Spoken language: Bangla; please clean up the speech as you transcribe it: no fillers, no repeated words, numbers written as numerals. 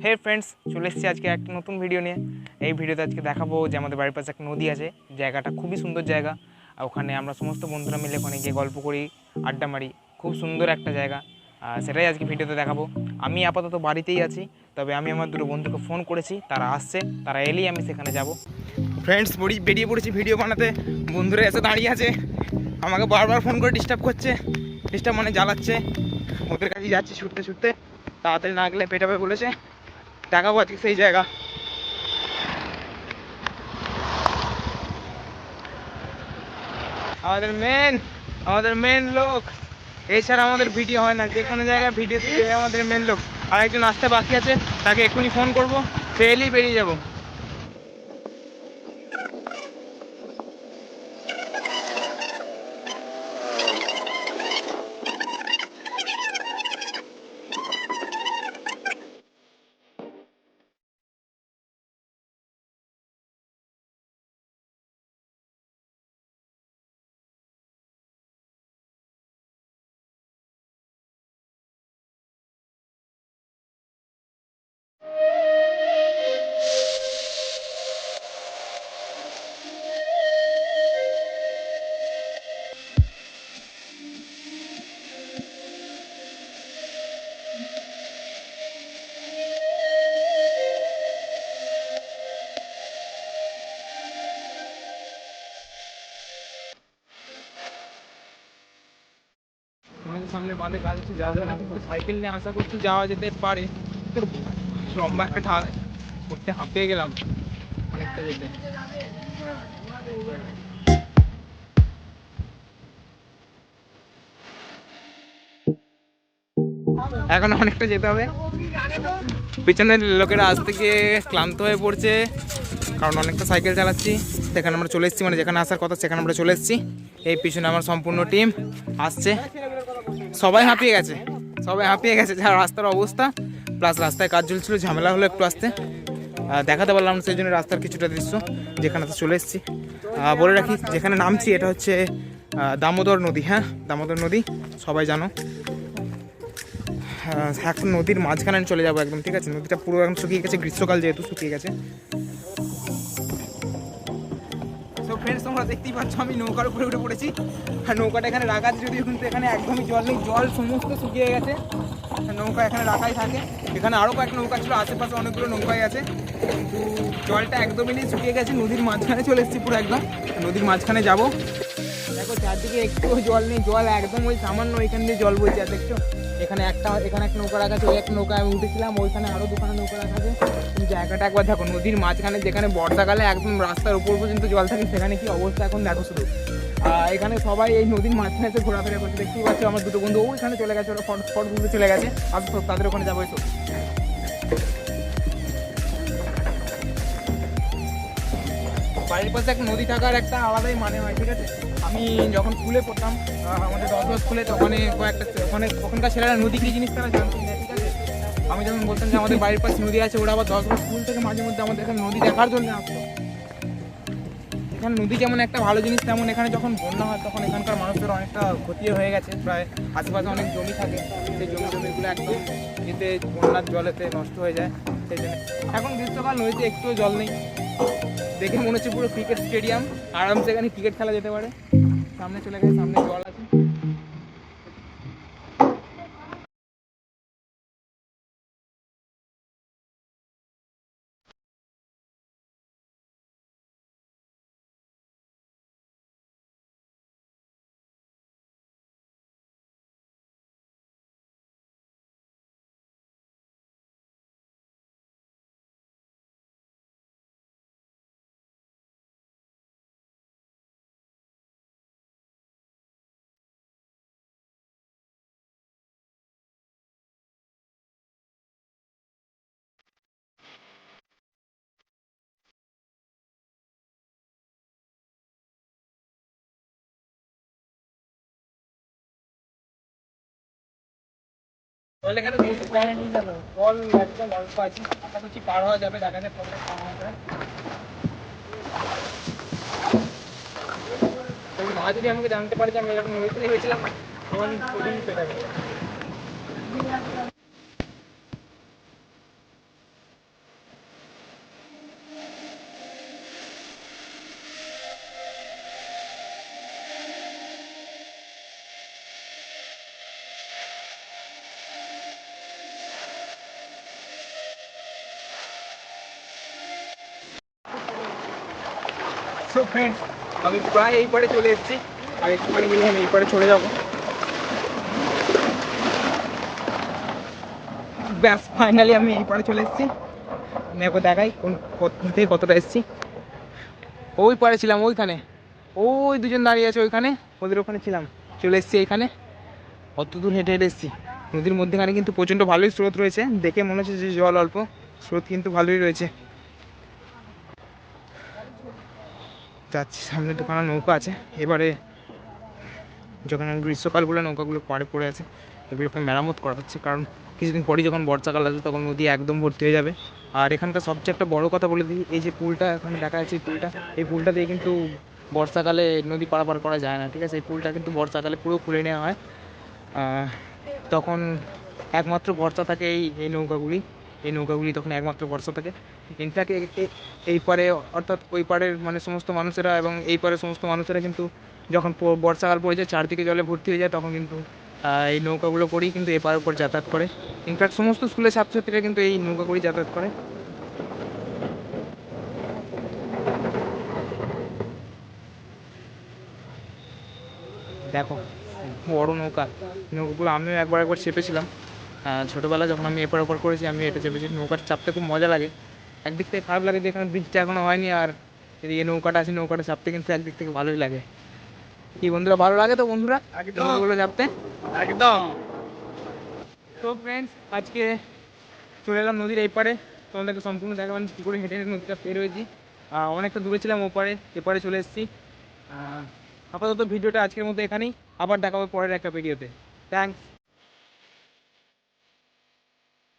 হে ফ্রেন্ডস, চলে এসেছি আজকে একটা নতুন ভিডিও নিয়ে। এই ভিডিওতে আজকে দেখাবো যে আমাদের বাড়ির পাশে একটা নদী আছে, জায়গাটা খুবই সুন্দর জায়গা। আর ওখানে আমরা সমস্ত বন্ধুরা মিলে ওখানে গিয়ে গল্প করি, আড্ডা মারি। খুব সুন্দর একটা জায়গা, সেটাই আজকে ভিডিওতে দেখাবো। আমি আপাতত বাড়িতেই আছি, তবে আমি আমার দুটো বন্ধুকে ফোন করেছি, তারা আসছে, তারা এলেই আমি সেখানে যাব। ফ্রেন্ডস, বেরিয়ে পড়েছি ভিডিও বানাতে। বন্ধুরা এসে দাঁড়িয়ে আছে, আমাকে বারবার ফোন করে ডিস্টার্ব করছে, ডিস্টার্ব মানে জ্বালাচ্ছে। ওদের কাছে যাচ্ছি ছুটতে ছুটতে, তাড়াতাড়ি না গেলে পেটাবে বলেছে। দেখাবো আজকে সেই জায়গা। আমাদের মেন লোক, এছাড়া আমাদের ভিডিও হয় না। যে কোনো জায়গায় ভিডিও দিতে আমাদের মেন লোক। আর একজন আসতে বাকি আছে, তাকে এক্ষুনি ফোন করবো, সে এলেই বেরিয়ে যাবো। আমাদের সামনে বাঁধে কাজ হচ্ছে, যাওয়া যাবে না, কিন্তু সাইকেল নিয়ে আশা করছি যাওয়া যেতে পারে। লম্বা একটা ঢাল করতে হাঁপিয়ে গেলাম অনেকটা যেতে। এখন অনেকটা যেতে হবে, পিছনের লোকেরা আজ থেকে ক্লান্ত হয়ে পড়ছে, কারণ অনেকটা সাইকেল চালাচ্ছি। সেখানে আমরা চলে এসেছি, মানে যেখানে আসার কথা সেখানে আমরা চলে এসেছি। এই পিছনে আমার সম্পূর্ণ টিম আসছে, সবাই হাঁপিয়ে গেছে, যা রাস্তার অবস্থা, প্লাস রাস্তায় কাজ চলছিল, ঝামেলা হলো একটু আসতে, দেখাতে পারলাম সেই জন্য রাস্তার কিছুটা দৃশ্য। যেখানে তো চলে এসেছি, বলে রাখি যেখানে নামছি এটা হচ্ছে দামোদর নদী। হ্যাঁ, দামোদর নদী সবাই জানো। এখন নদীর মাঝখানে চলে যাবো একদম, ঠিক আছে? নদীটা পুরো একদম শুকিয়ে গেছে, গ্রীষ্মকাল যেহেতু শুকিয়ে গেছে। তো ফ্রেন্ডস, তোমরা দেখতেই পাচ্ছ আমি নৌকার উপরে উঠে পড়েছি। আর নৌকাটা এখানে রাখা আছে যদিও, কিন্তু এখানে একদমই জল নেই, জল সমস্ত শুকিয়ে গেছে। নৌকা এখানে রাখাই থাকে। এখানে আরও কয়েক নৌকা ছিল, আশেপাশে অনেকগুলো নৌকাই আছে, কিন্তু জলটা একদমই নেই, শুকিয়ে গেছে। নদীর মাঝখানে চলে এসেছি পুরো একদম, নদীর মাঝখানে যাব। দেখো চারদিকে একটু জল নেই, জল একদম ওই সামান্য ওইখান দিয়ে জল বইছে। আর দেখছো এখানে একটা নৌকা রাখা আছে, ওই একটা নৌকা আমি উঠেছিলাম, ওইখানে আরও দুখানা নৌকা রাখা আছে। জায়গাটা একবার দেখো, নদীর মাঝখানে, যেখানে বর্ষাকালে একদম রাস্তার উপর পর্যন্ত জল থাকে, সেখানে কি অবস্থা এখন দেখো শুধু। এখানে সবাই এই নদীর মাঝখানে এসে ঘোরাফেরা করছে, দেখতেই পাচ্ছ। আমার দুটো বন্ধু ওইখানে চলে গেছে, ওরা ফট ঘুরতে চলে গেছে, আর তাদের ওখানে যাবো। এসো, বাড়ির পাশে একটা নদী থাকার একটা আলাদাই মানে হয়, ঠিক আছে? আমি যখন স্কুলে পড়তাম, আমাদের 10 স্কুলে, তখন ওখানকার ছেলেরা নদী কি জিনিস তারা জানতেই না, ঠিক আছে? আমি যখন বলতাম যে আমাদের বাড়ির পাশে নদী আছে, ওরা আবার 10 স্কুল থেকে মাঝে মধ্যে আমাদের এখানে নদী দেখার জন্য আসতো। এখানে নদী যেমন একটা ভালো জিনিস, তেমন এখানে যখন বন্যা হয় তখন এখানকার মানুষদের অনেকটা ক্ষতি হয়ে গেছে। প্রায় আশেপাশে অনেক জমি থাকে, সেই জমিগুলো একদম এতে বন্যার জলেতে নষ্ট হয়ে যায়। সেই জন্য এখন গ্রীষ্মকাল, নদীতে একটুও জল নেই। দেখে মনে হচ্ছে পুরো ক্রিকেট স্টেডিয়াম, আরামসে এখানে ক্রিকেট খেলা যেতে পারে। সামনে চলে গেছে, সামনে জল আছে। জল এখানে জল একদম অল্প আছে, আশা করছি পার হওয়া যাবে, দেখা যাক কতটা পার হওয়া যায়। মা যদি আমাকে জানতে পারে যে আমি এরকম নদীতে হয়েছিলাম, আমার শরীর পেয়ে যাবে। সো ফ্রেন্ডস, আমি প্রায় এই পারে চলে এসেছি, আর একটুখানি গেলে আমি এই পারে চলে যাবো। ব্যাস ফাইনালি আমি এই পারে চলে এসেছি। আমি একবার দেখাই কোন থেকে কতটা এসেছি। ওই পারে ছিলাম, ওইখানে ওই দুজন দাঁড়িয়ে আছে ওইখানে, ওদের ওখানে ছিলাম, চলে এসেছি এখানে। অত দূর হেঁটে হেঁটে এসেছি। নদীর মধ্যেখানে কিন্তু প্রচণ্ড ভালোই স্রোত রয়েছে, দেখে মনে হচ্ছে যে জল অল্প, স্রোত কিন্তু ভালোই রয়েছে। যাচ্ছি, সামনে দোকানে নৌকা আছে। এবারে যখন গ্রীষ্মকাল বলে নৌকাগুলো পাড়ে পড়ে আছে, এবার ওখানে মেরামত করা হচ্ছে, কারণ কিছুদিন পরেই যখন বর্ষাকাল আসবে তখন নদী একদম ভর্তি হয়ে যাবে। আর এখানকার সবচেয়ে একটা বড় কথা বলে দিই, এই যে পুলটা এখানে দেখা যাচ্ছে, এই পুলটা দিয়ে কিন্তু বর্ষাকালে নদী পারাপার করা যায় না, ঠিক আছে? এই পুলটা কিন্তু বর্ষাকালে পুরো খুলে নেওয়া হয়। তখন একমাত্র ভরসা থাকে এই নৌকাগুলি, তখন একমাত্র ভরসা থাকে। ইনফ্যাক্ট এই পারে অর্থাৎ ওই পাড়ের মানে সমস্ত মানুষেরা এবং এই পাড়ের সমস্ত মানুষেরা কিন্তু যখন বর্ষাকাল পড়ে যায়, চারদিকে জলে ভর্তি হয়ে যায়, তখন কিন্তু এই নৌকাগুলো করেই কিন্তু এপার উপর যাতায়াত করে। ইনফ্যাক্ট সমস্ত স্কুলের ছাত্রছাত্রীরা কিন্তু এই নৌকা করেই যাতায়াত করে। দেখো বড় নৌকা, নৌকাগুলো আমিও একবার চেপেছিলাম ছোটোবেলা, যখন আমি এপার ওপার করেছি আমি এটা চেপেছি। নৌকাটা চাপতে খুব মজা লাগে। একদিক থেকে খারাপ লাগে যে এখানে ব্রিজটা এখনো হয়নি, আর এই নৌকাটা আছে, নৌকাটা চাপতে কিন্তু একদিক থেকে ভালোই লাগে। কি বন্ধুরা, ভালো লাগে তো বন্ধুরা নৌকাগুলো চাপতে? একদম। তো ফ্রেন্ডস, আজকে চলে এলাম নদীর এই পারে, তোমাদেরকে সম্পূর্ণ দেখাবেন কী করে হেঁটে হেঁটে নদীটা পের হয়েছি। অনেকটা দূরে ছিলাম ওপারে, এপারে চলে এসেছি। আপাতত ভিডিওটা আজকের মতো এখানেই, আবার দেখা হবে পরের একটা ভিডিওতে। থ্যাংকস।